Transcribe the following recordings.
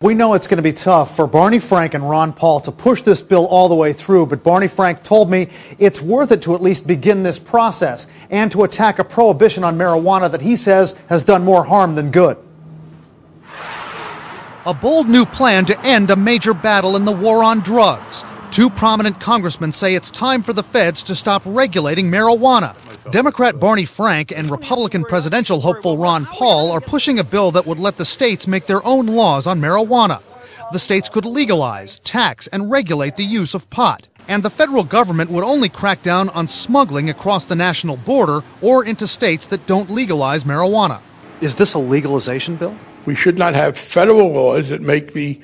We know it's going to be tough for Barney Frank and Ron Paul to push this bill all the way through, but Barney Frank told me it's worth it to at least begin this process and to attack a prohibition on marijuana that he says has done more harm than good. A bold new plan to end a major battle in the war on drugs. Two prominent congressmen say it's time for the feds to stop regulating marijuana. Democrat Barney Frank and Republican presidential hopeful Ron Paul are pushing a bill that would let the states make their own laws on marijuana. The states could legalize, tax, and regulate the use of pot. And the federal government would only crack down on smuggling across the national border or into states that don't legalize marijuana. Is this a legalization bill? We should not have federal laws that make the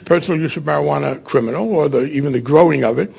personal use of marijuana criminal, or even the growing of it.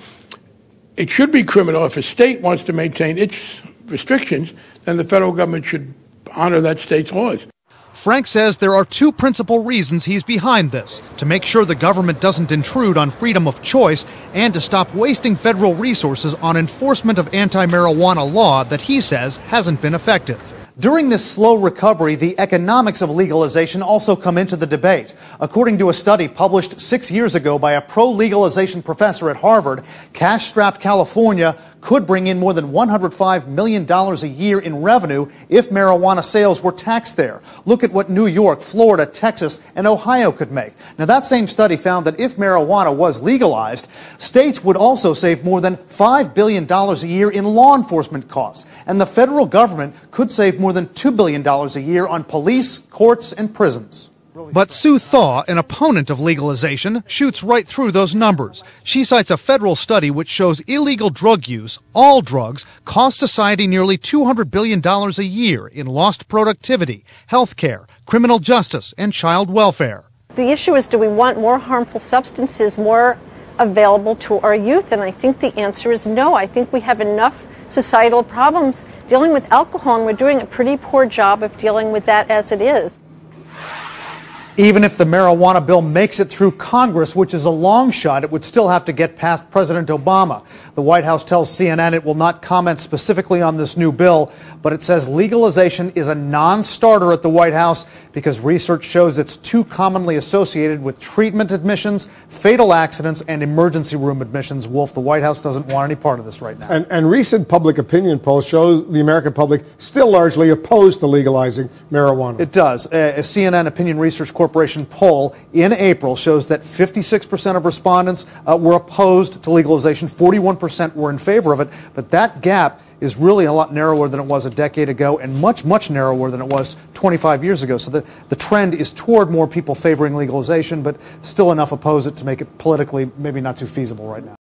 It should be criminal if a state wants to maintain its restrictions, then the federal government should honor that state's laws. Frank says there are two principal reasons he's behind this: to make sure the government doesn't intrude on freedom of choice and to stop wasting federal resources on enforcement of anti-marijuana law that he says hasn't been effective. During this slow recovery, the economics of legalization also come into the debate. According to a study published 6 years ago by a pro-legalization professor at Harvard, cash-strapped California could bring in more than $105 million a year in revenue if marijuana sales were taxed there. Look at what New York, Florida, Texas, and Ohio could make. Now, that same study found that if marijuana was legalized, states would also save more than $5 billion a year in law enforcement costs. And the federal government could save more than $2 billion a year on police, courts, and prisons. But Sue Thaw, an opponent of legalization, shoots right through those numbers. She cites a federal study which shows illegal drug use, all drugs, cost society nearly $200 billion a year in lost productivity, health care, criminal justice, and child welfare. The issue is, do we want more harmful substances more available to our youth? And I think the answer is no. I think we have enough societal problems dealing with alcohol, and we're doing a pretty poor job of dealing with that as it is. Even if the marijuana bill makes it through Congress, which is a long shot, it would still have to get past President Obama. The White House tells CNN it will not comment specifically on this new bill, but it says legalization is a non-starter at the White House because research shows it's too commonly associated with treatment admissions, fatal accidents, and emergency room admissions. Wolf, the White House doesn't want any part of this right now. And recent public opinion polls show the American public still largely opposed to legalizing marijuana. It does. A CNN Opinion Research Corporation poll in April shows that 56% of respondents were opposed to legalization, 41% were in favor of it, but that gap is really a lot narrower than it was a decade ago and much, much narrower than it was 25 years ago. So the trend is toward more people favoring legalization, but still enough oppose it to make it politically maybe not too feasible right now.